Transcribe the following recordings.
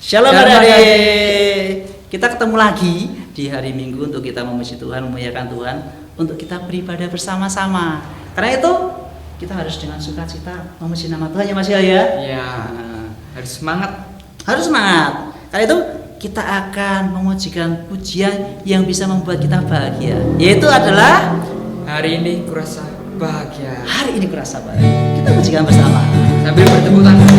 Shalom adik-adik. Kita ketemu lagi di hari Minggu untuk kita memuji Tuhan, memuliakan Tuhan, untuk kita beribadah bersama-sama. Karena itu kita harus dengan sukacita memuji nama Tuhan ya Mas ya. Iya. Harus semangat. Harus semangat. Karena itu kita akan memujikan pujian yang bisa membuat kita bahagia. Yaitu adalah Hari ini kurasa bahagia. Hari ini kurasa bahagia. Kita pujikan bersama Sambil bertepuk tangan.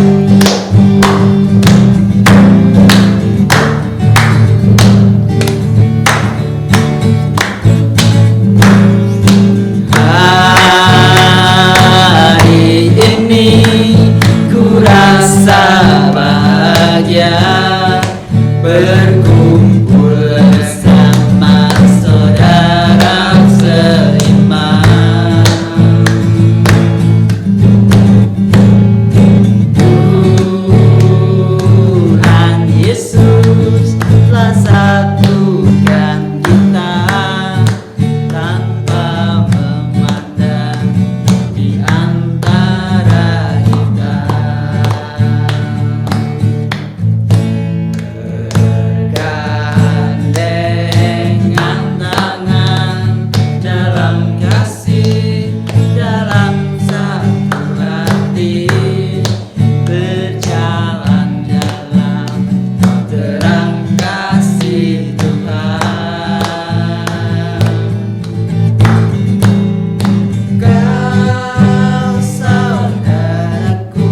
Hari ini kurasa bahagia berkumpul bersama saudara seiman. Tuhan Yesus telah satukan kita tanpa memandang di antara kita. Bergandengan tangan dalam kasih, dalam satu hati, berjalan dalam terang kasih Tuhan. Kau saudaraku,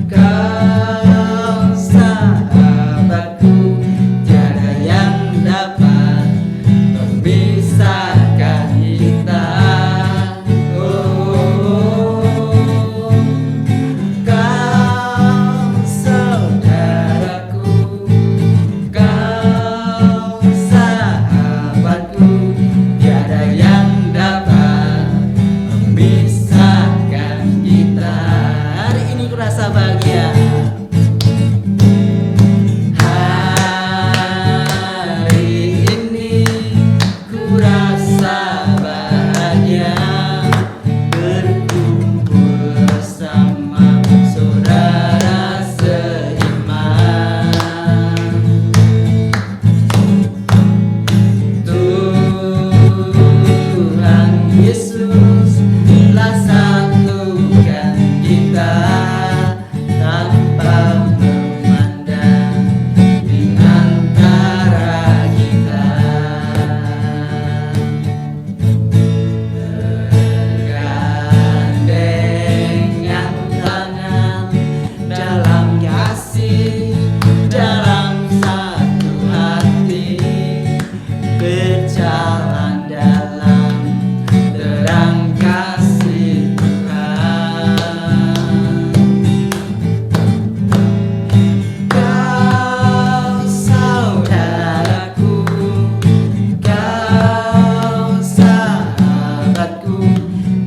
kau sahabatku, tiada yang dapat memisahkan kita. Kau saudaraku, kau sahabatku, tiada yang dapat memisahkan kita. Hari ini kurasa bahagia. Hari ini kurasa bahagia berkumpul bersama saudara seiman. Tuhan Yesus telah satukan kita tanpa memandang di antara kita. Bergandengan tangan dalam kasih, dalam satu hati, berjalan dalam terang kasih Tuhan. Kau saudaraku, kau sahabatku,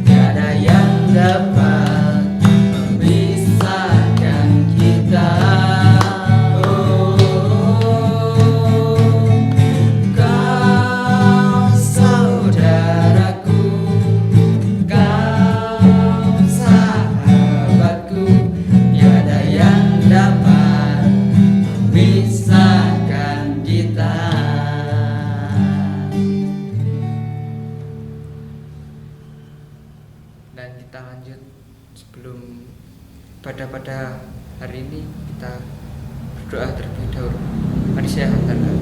tiada yang dapat memisahkan kita. Kau saudaraku, kau sahabatku, tiada yang dapat memisahkan kita. Dan kita lanjut. Sebelum pada hari ini kita berdoa terlebih dahulu. Mari saya hantarkan.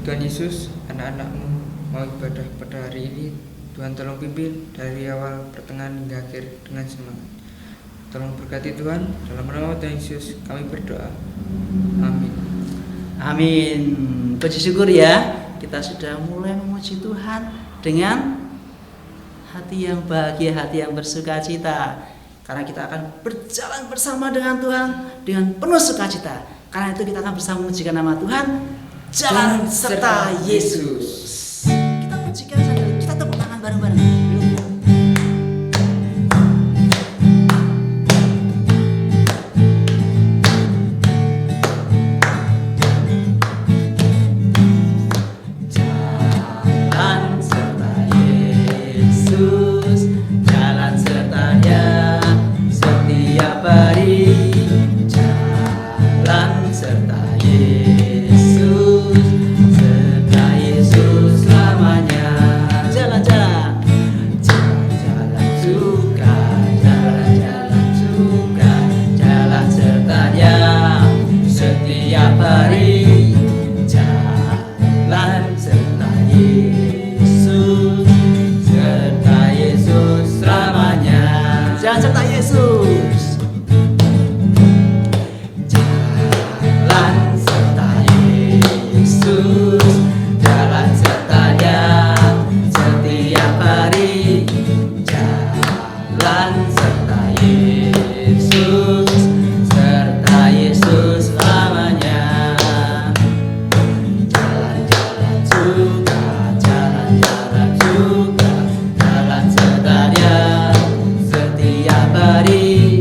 Tuhan Yesus, anak-anak-Mu mau ibadah pada hari ini. Tuhan tolong pimpin dari awal, pertengahan hingga akhir dengan semangat. Tolong berkati Tuhan. Dalam nama Tuhan Yesus kami berdoa. Amin. Amin. Puji syukur ya, kita sudah mulai memuji Tuhan dengan hati yang bahagia, hati yang bersukacita. Karena kita akan berjalan bersama dengan Tuhan dengan penuh sukacita. Karena itu kita akan bersama memujikan nama Tuhan, jalan serta Yesus. Kita pujikan sambil kita tepuk tangan bareng-bareng. Jalan serta Yesus, jalan serta Dia setiap hari. jalan serta Yesus, serta Yesus selamanya. Jalan-jalan, jalan-jalan suka, jalan-jalan suka, jalan sertanya setiap hari. Jalan serta Yesus, serta Yesus selamanya. Jalan serta Yesus. Jalan serta Yesus, jalan sertanya setiap hari. Jalan serta Yesus, serta Yesus selamanya. Jalan-jalan suka, jalan-jalan suka, jalan sertanya setiap hari.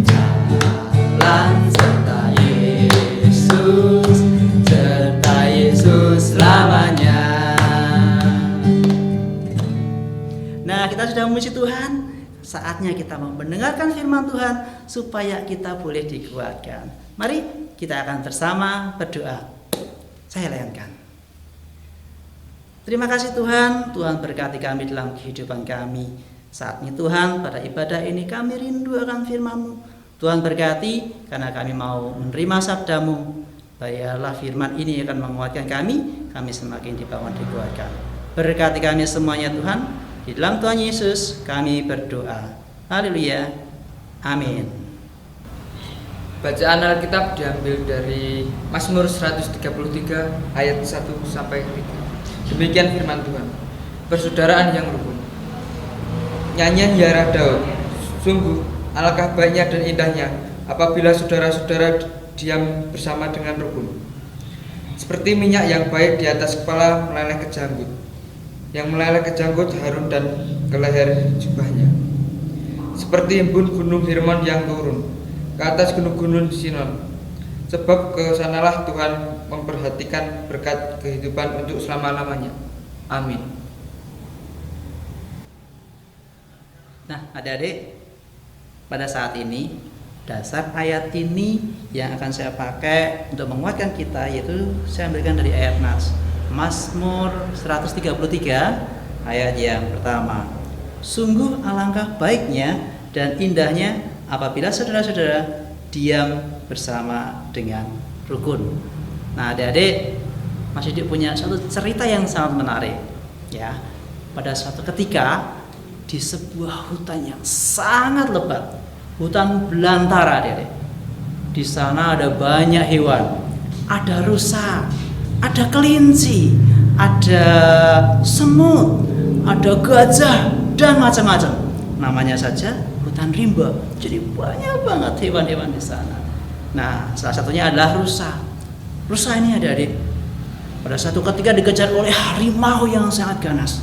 Jalan serta Yesus, serta Yesus selamanya. Nah, kita sudah memuji Tuhan. Saatnya kita mendengarkan firman Tuhan supaya kita boleh dikuatkan. Mari kita akan bersama berdoa. Saya layankan. Terima kasih Tuhan, Tuhan berkati kami dalam kehidupan kami. Saat ini Tuhan, pada ibadah ini kami rindu akan firman-Mu. Tuhan berkati karena kami mau menerima sabda-Mu. Biarlah firman ini akan menguatkan kami semakin dibangun dikuatkan. Berkati kami semuanya Tuhan. Di dalam Tuhan Yesus kami berdoa. Haleluya. Amin. Bacaan Alkitab diambil dari Mazmur 133 ayat 1 sampai 3. Demikian firman Tuhan. Persaudaraan yang rukun. Nyanyian Hiarah Daud. Sungguh alangkah baiknya dan indahnya apabila saudara-saudara diam bersama dengan rukun. Seperti minyak yang baik di atas kepala meleleh ke janggut, yang meleleh ke janggut Harun dan ke leher jubahnya. Seperti embun gunung Hermon yang turun ke atas gunung-gunung Sinon. Sebab ke sanalah Tuhan memperhatikan berkat kehidupan untuk selama-lamanya. Amin. Nah, adik-adik, pada saat ini dasar ayat ini yang akan saya pakai untuk menguatkan kita, yaitu saya ambilkan dari ayat Mazmur 133 ayat yang pertama. Sungguh alangkah baiknya dan indahnya apabila saudara-saudara diam bersama dengan rukun. Nah, adik-adik, Mas Didik punya satu cerita yang sangat menarik. Ya, pada suatu ketika di sebuah hutan yang sangat lebat, hutan belantara, adik-adik. Di sana ada banyak hewan, ada rusa, ada kelinci, ada semut, ada gajah dan macam-macam. Namanya saja hutan rimba. Jadi banyak banget hewan-hewan di sana. Nah, salah satunya adalah rusa. Rusa ini adik-adik pada suatu ketika dikejar oleh harimau yang sangat ganas.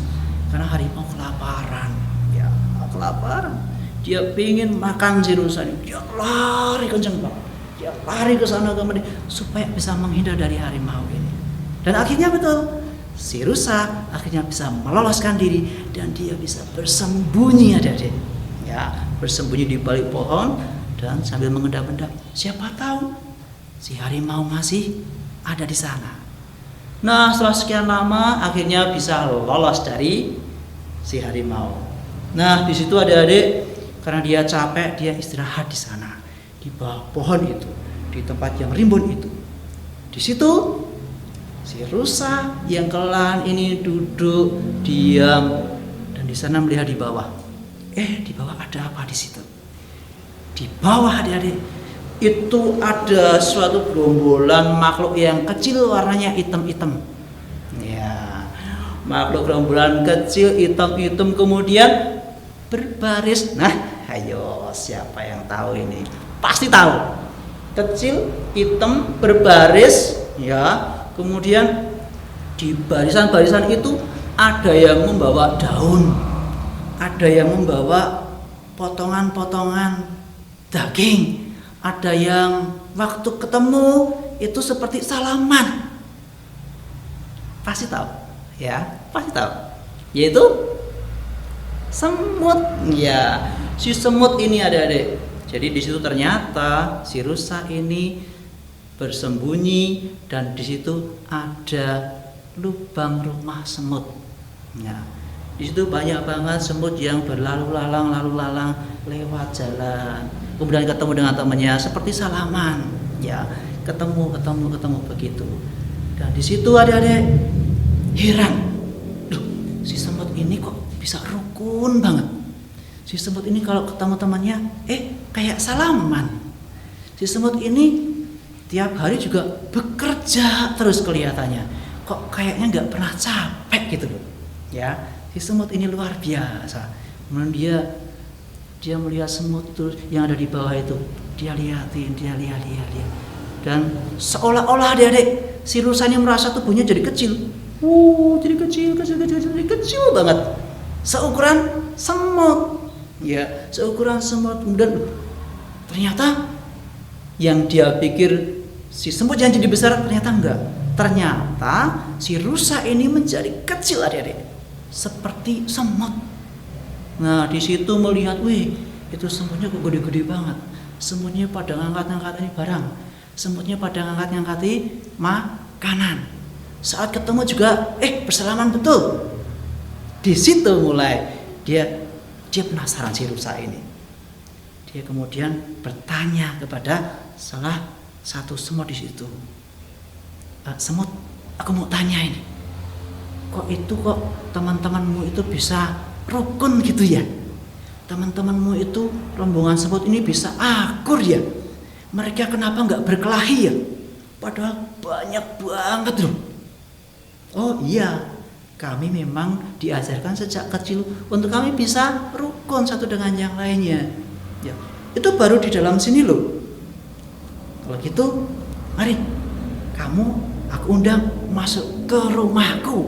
Karena harimau kelaparan. Ya, kelaparan. Dia ingin makan si rusa ini. Dia lari kencang banget. Dia lari ke sana kemari supaya bisa menghindar dari harimau ini. Dan akhirnya betul, si rusa akhirnya bisa meloloskan diri dan dia bisa bersembunyi, adik-adik. Ya, bersembunyi di balik pohon dan sambil mengendap-endap. Siapa tahu si harimau masih ada di sana. Nah, setelah sekian lama akhirnya bisa lolos dari si harimau. Nah, di situ adik-adik, karena dia capek, dia istirahat di sana, di bawah pohon itu, di tempat yang rimbun itu. Di situ si rusa yang kelelahan ini duduk diam dan di sana melihat di bawah. Di bawah ada apa di situ? Di bawah adik-adik itu ada suatu gerombolan makhluk yang kecil warnanya hitam-hitam. Ya, makhluk gerombolan kecil hitam-hitam kemudian berbaris. Nah, ayo siapa yang tahu ini? Pasti tahu. Kecil, hitam, berbaris, ya. Kemudian di barisan-barisan itu ada yang membawa daun, ada yang membawa potongan-potongan daging, ada yang waktu ketemu itu seperti salaman. Pasti tahu, ya, pasti tahu. Yaitu semut, ya. Si semut ini adik-adik. Jadi di situ ternyata si rusa ini bersembunyi, dan di situ ada lubang rumah semut. Ya, di situ banyak banget semut yang berlalu lalang lewat jalan. Kemudian ketemu dengan temannya seperti salaman, ya, ketemu begitu. Dan di situ adik-adik heran, loh, si semut ini kok bisa rukun banget. Si semut ini kalau ketemu temannya, kayak salaman. Si semut ini tiap hari juga bekerja terus kelihatannya. Kok kayaknya nggak pernah capek gitu loh. Ya, si semut ini luar biasa. Kemudian dia melihat semut terus yang ada di bawah itu. Dia lihatin. Dan seolah-olah adik-adik si rusa ini merasa tubuhnya jadi kecil. Jadi kecil banget. Seukuran semut. Ya, seukuran semut. Kemudian ternyata yang dia pikir si semut yang jadi besar ternyata enggak. Ternyata si rusa ini menjadi kecil adik-adik, seperti semut. Nah, di situ melihat, wih, itu semutnya kok gede-gede banget. Semutnya pada ngangkat-ngangkatin barang. Semutnya pada ngangkat-ngangkati makanan. Saat ketemu juga, bersalaman betul. Di situ mulai dia penasaran si rusa ini. Dia kemudian bertanya kepada salah satu semut di situ. Semut, aku mau tanya ini, kok teman-temanmu itu bisa rukun gitu ya? Teman-temanmu itu rombongan semut ini bisa akur ya? Mereka kenapa nggak berkelahi ya? Padahal banyak banget loh. Oh iya, kami memang diajarkan sejak kecil untuk kami bisa rukun satu dengan yang lainnya. Ya, itu baru di dalam sini loh. Kalau gitu, mari aku undang masuk ke rumahku,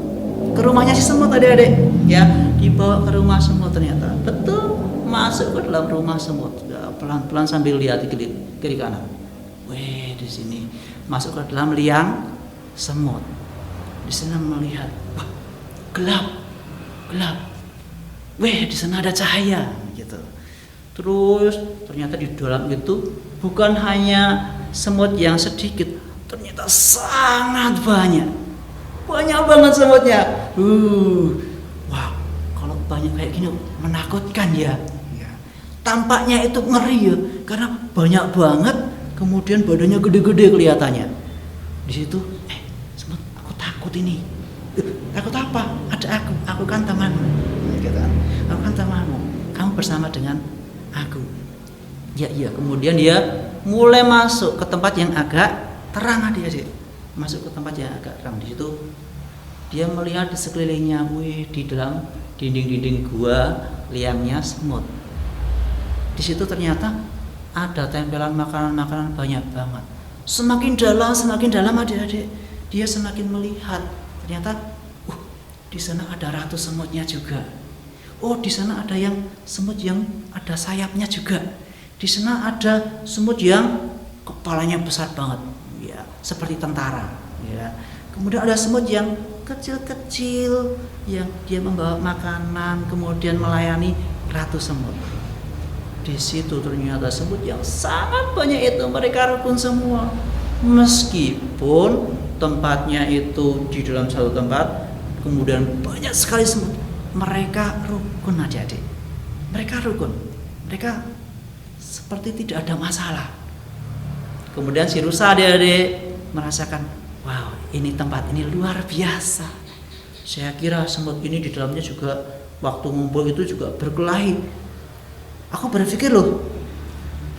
ke rumahnya si semut adik-adik. Ya, dibawa ke rumah semut ternyata. Betul, masuk ke dalam rumah semut. Ya, pelan-pelan sambil lihat kiri kanan. Weh, di sini masuk ke dalam liang semut. Di sana melihat, wah, gelap. Weh, di sana ada cahaya gitu. Terus ternyata di dalam itu bukan hanya semut yang sedikit, ternyata sangat banyak banget semutnya. Wah, kalau banyak kayak gini menakutkan ya. Tampaknya itu ngeri ya, karena banyak banget. Kemudian badannya gede-gede kelihatannya. Di situ, semut, aku takut ini. Takut apa? Ada aku kan temanmu. Aku kan temanmu. Kamu bersama dengan aku. Ya iya. Kemudian dia mulai masuk ke tempat yang agak terang adik-adik. Masuk ke tempat yang agak terang. Di situ dia melihat di sekelilingnya, di dalam dinding-dinding gua liangnya semut. Di situ ternyata ada tempelan makanan-makanan banyak banget. Semakin dalam adik-adik, dia semakin melihat. Ternyata, di sana ada ratu semutnya juga. Di sana ada yang semut yang ada sayapnya juga. Di sana ada semut yang kepalanya besar banget, ya, seperti tentara. Ya. Kemudian ada semut yang kecil-kecil, yang dia membawa makanan, kemudian melayani ratu semut. Di situ ternyata semut yang sangat banyak itu, mereka rukun semua. Meskipun tempatnya itu di dalam satu tempat, kemudian banyak sekali semut, mereka rukun adik-adik. Mereka rukun. Mereka seperti tidak ada masalah. Kemudian si rusa adik-adik merasakan, wow, ini tempat ini luar biasa. Saya kira semut ini di dalamnya juga waktu ngumpul itu juga berkelahi. Aku berpikir loh,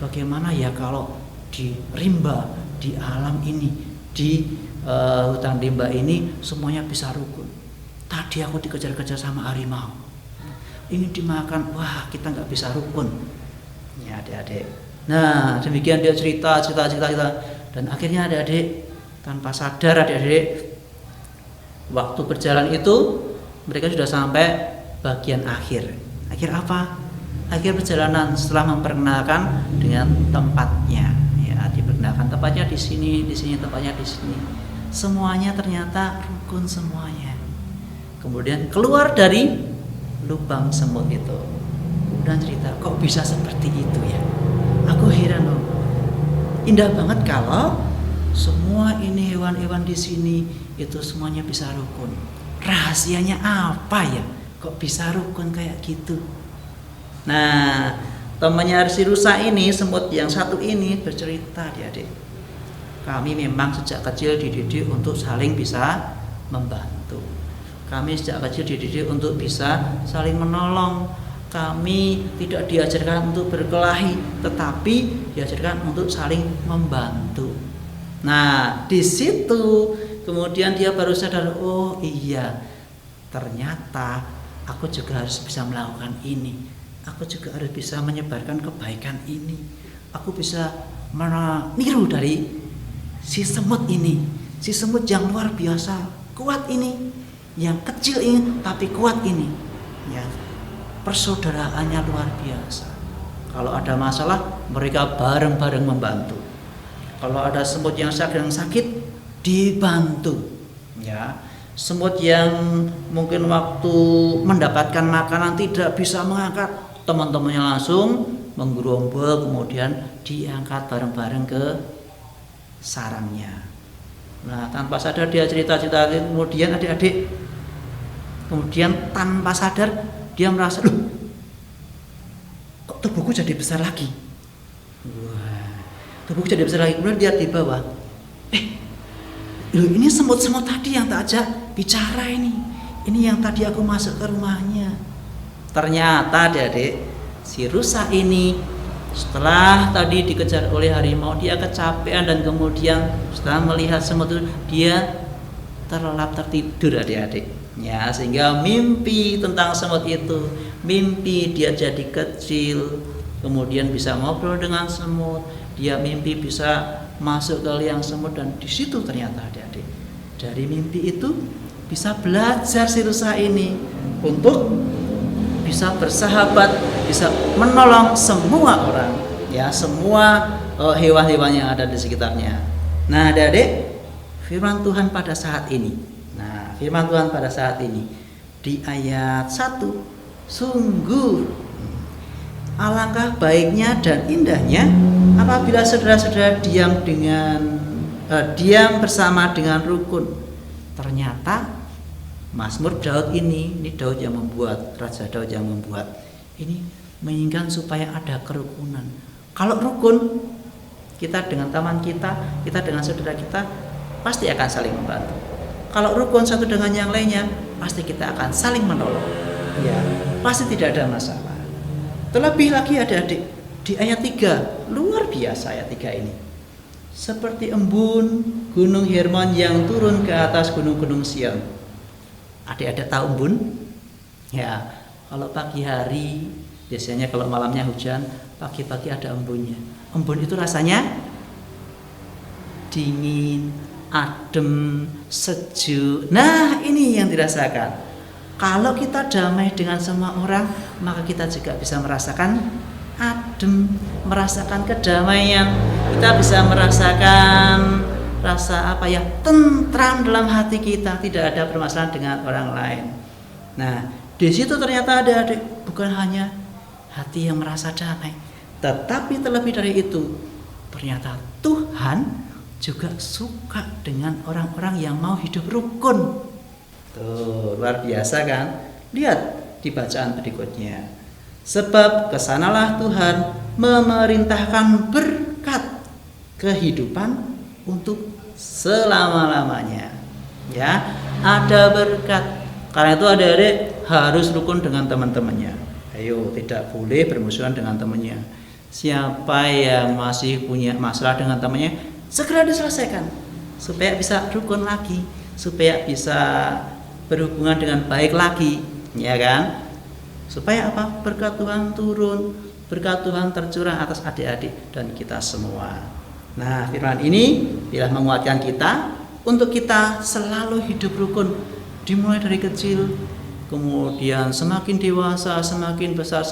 bagaimana ya kalau di rimba, di alam ini, di hutan rimba ini semuanya bisa rukun. Tadi aku dikejar-kejar sama harimau, ingin dimakan, wah kita nggak bisa rukun. Ya adik-adik. Nah demikian dia cerita. Dan akhirnya adik-adik tanpa sadar adik-adik, waktu berjalan itu mereka sudah sampai bagian akhir. Akhir apa? Akhir perjalanan setelah memperkenalkan dengan tempatnya. Ya, diperkenalkan tempatnya di sini, tempatnya di sini. Semuanya ternyata rukun semuanya. Kemudian keluar dari lubang semut itu. Kemudian cerita, kok bisa seperti itu ya? Aku heran loh. Indah banget kalau semua ini hewan-hewan di sini itu semuanya bisa rukun. Rahasianya apa ya? Kok bisa rukun kayak gitu? Nah, temannya si rusa ini, semut yang satu ini bercerita, adik-adik. Kami memang sejak kecil dididik untuk saling bisa membantu. Kami sejak kecil dididik untuk bisa saling menolong. Kami tidak diajarkan untuk berkelahi, tetapi diajarkan untuk saling membantu. Nah, di situ kemudian dia baru sadar, oh iya, ternyata aku juga harus bisa melakukan ini. Aku juga harus bisa menyebarkan kebaikan ini. Aku bisa meniru dari si semut ini, si semut yang luar biasa kuat ini, yang kecil ini tapi kuat ini, ya. Persaudaraannya luar biasa. Kalau ada masalah, mereka bareng-bareng membantu. Kalau ada semut yang sakit dibantu, ya. Semut yang mungkin waktu mendapatkan makanan tidak bisa mengangkat, teman-temannya langsung menggerombol, kemudian diangkat bareng-bareng ke sarangnya. Nah, tanpa sadar dia cerita-cerita, kemudian adik-adik, kemudian tanpa sadar dia merasa, loh, kok tubuhku jadi besar lagi? Wah, tubuhku jadi besar lagi. Kemudian dia di bawah, loh, ini semut-semut tadi yang tak ajak bicara ini yang tadi aku masuk ke rumahnya. Ternyata adik-adik, si rusa ini setelah tadi dikejar oleh harimau, dia kecapean dan kemudian setelah melihat semut itu, dia terlelap tertidur, adik-adik. Ya, sehingga mimpi tentang semut itu, mimpi dia jadi kecil, kemudian bisa ngobrol dengan semut, dia mimpi bisa masuk ke liang semut, dan di situ ternyata adik-adik, dari mimpi itu bisa belajar si rusa ini untuk bisa bersahabat, bisa menolong semua orang, ya, semua hewan-hewan yang ada di sekitarnya. Nah, adik-adik, firman Tuhan pada saat ini. Firman Tuhan pada saat ini di ayat 1, sungguh alangkah baiknya dan indahnya apabila saudara-saudara diam bersama dengan rukun. Ternyata Mazmur Daud ini Daud yang membuat, Raja Daud yang membuat ini menginginkan supaya ada kerukunan. Kalau rukun, kita dengan teman kita dengan saudara kita pasti akan saling membantu. Kalau rukun satu dengan yang lainnya, pasti kita akan saling menolong. Ya, pasti tidak ada masalah. Terlebih lagi adik-adik, di ayat 3, luar biasa ayat 3 ini. Seperti embun gunung Hermon yang turun ke atas gunung-gunung Sion. Adik-adik tahu embun? Ya, kalau pagi hari, biasanya kalau malamnya hujan, pagi-pagi ada embunnya. Embun itu rasanya dingin, adem, sejuk. Nah, ini yang dirasakan. Kalau kita damai dengan semua orang, maka kita juga bisa merasakan adem, merasakan kedamaian. Kita bisa merasakan rasa tentram dalam hati kita, tidak ada permasalahan dengan orang lain. Nah, di situ ternyata ada adik, bukan hanya hati yang merasa damai, tetapi terlebih dari itu, ternyata Tuhan juga suka dengan orang-orang yang mau hidup rukun. Tuh, luar biasa kan? Lihat di bacaan berikutnya. Sebab kesanalah Tuhan memerintahkan berkat kehidupan untuk selama-lamanya. Ya, ada berkat. Karena itu adik-adik harus rukun dengan teman-temannya. Ayo, tidak boleh bermusuhan dengan temannya. Siapa yang masih punya masalah dengan temannya, segera diselesaikan supaya bisa rukun lagi, supaya bisa berhubungan dengan baik lagi, ya kan? Supaya apa? Berkat Tuhan turun, berkat Tuhan tercurah atas adik-adik dan kita semua. Nah, firman ini bila menguatkan kita untuk kita selalu hidup rukun, dimulai dari kecil, kemudian semakin dewasa, semakin besar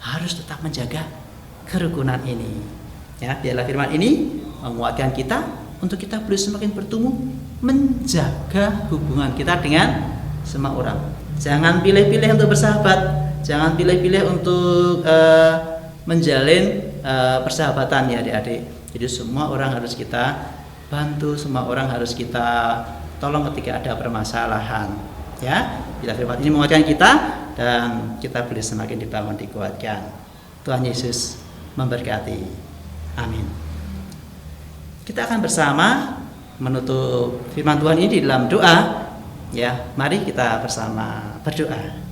harus tetap menjaga kerukunan ini. Ya, biarlah firman ini menguatkan kita untuk kita boleh semakin bertumbuh menjaga hubungan kita dengan semua orang. Jangan pilih-pilih untuk bersahabat, jangan pilih-pilih untuk menjalin persahabatan, ya adik-adik. Jadi semua orang harus kita bantu, semua orang harus kita tolong ketika ada permasalahan. Ya, bila firman ini menguatkan kita dan kita boleh semakin dibangun, dikuatkan. Tuhan Yesus memberkati. Amin. Kita akan bersama menutup firman Tuhan ini di dalam doa. Ya, mari kita bersama berdoa.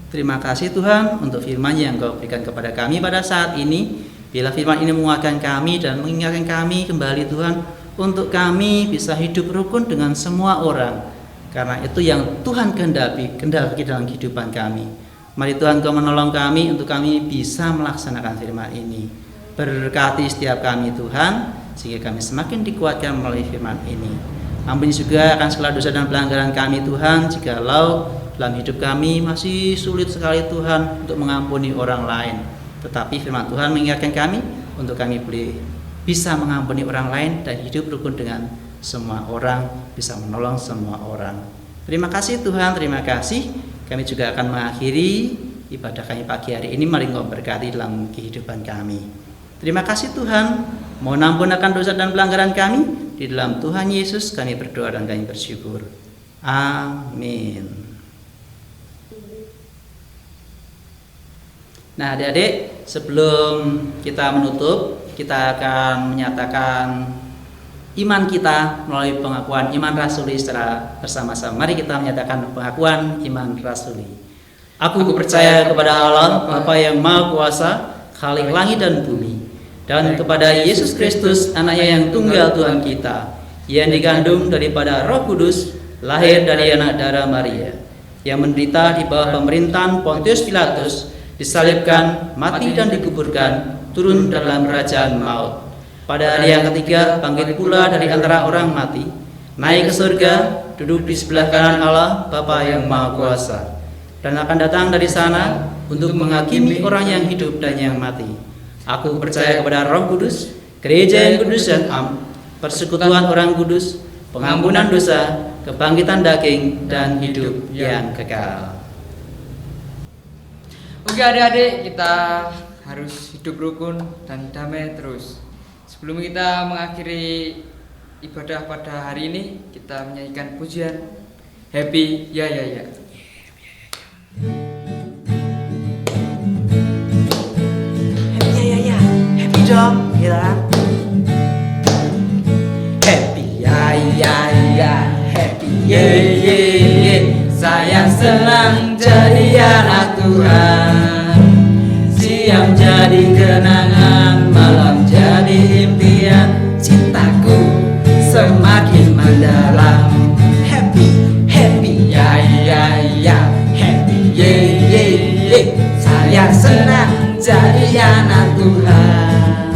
Terima kasih Tuhan untuk firman yang Kau berikan kepada kami pada saat ini. Bila firman ini menguatkan kami dan mengingatkan kami kembali Tuhan, untuk kami bisa hidup rukun dengan semua orang. Karena itu yang Tuhan kehendaki dalam kehidupan kami. Mari Tuhan Kau menolong kami untuk kami bisa melaksanakan firman ini. Berkati setiap kami Tuhan, sehingga kami semakin dikuatkan melalui firman ini. Ampuni juga akan segala dosa dan pelanggaran kami Tuhan, jikalau dalam hidup kami masih sulit sekali Tuhan untuk mengampuni orang lain. Tetapi firman Tuhan mengingatkan kami untuk kami boleh bisa mengampuni orang lain dan hidup rukun dengan semua orang, bisa menolong semua orang. Terima kasih Tuhan, terima kasih. Kami juga akan mengakhiri ibadah kami pagi hari ini. Mari Engkau berkati dalam kehidupan kami. Terima kasih Tuhan. Mohon ampun akan dosa dan pelanggaran kami. Di dalam Tuhan Yesus kami berdoa dan kami bersyukur. Amin. Nah adik-adik, sebelum kita menutup, kita akan menyatakan iman kita melalui pengakuan iman rasuli secara bersama-sama. Mari kita menyatakan pengakuan iman rasuli. Aku percaya kepada Allah, Bapa yang Maha Kuasa, Khalik langit dan bumi, dan kepada Yesus Kristus, anaknya yang tunggal Tuhan kita, yang dikandung daripada Roh Kudus, lahir dari anak darah Maria, yang menderita di bawah pemerintahan Pontius Pilatus, disalibkan, mati dan dikuburkan, turun dalam kerajaan maut. Pada hari yang ketiga bangkit pula dari antara orang mati, naik ke surga, duduk di sebelah kanan Allah Bapa yang Maha Kuasa, dan akan datang dari sana untuk menghakimi orang yang hidup dan yang mati. Aku percaya kepada Roh Kudus, gereja yang kudus dan am, persekutuan orang kudus, pengampunan dosa, kebangkitan daging, dan hidup yang kekal. Oke adik-adik, kita harus hidup rukun dan damai terus. Sebelum kita mengakhiri ibadah pada hari ini, kita menyanyikan pujian Happy Ya Ya Ya. Happy ya ya, happy dong, ya. Happy ya ya ya, happy ye ye ye. Saya senang jadi anak Tuhan. Siang jadi kenangan, malam jadi impian. Cintaku semakin mendalam. Happy, happy, ya ya ya. Happy, ye ye ye. Saya senang jadi anak Tuhan.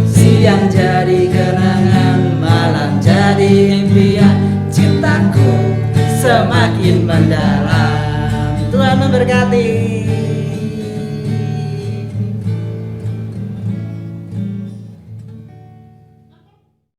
Siang jadi kenangan, malam jadi impian. Cintaku semakin mendalam. Tuhan memberkati.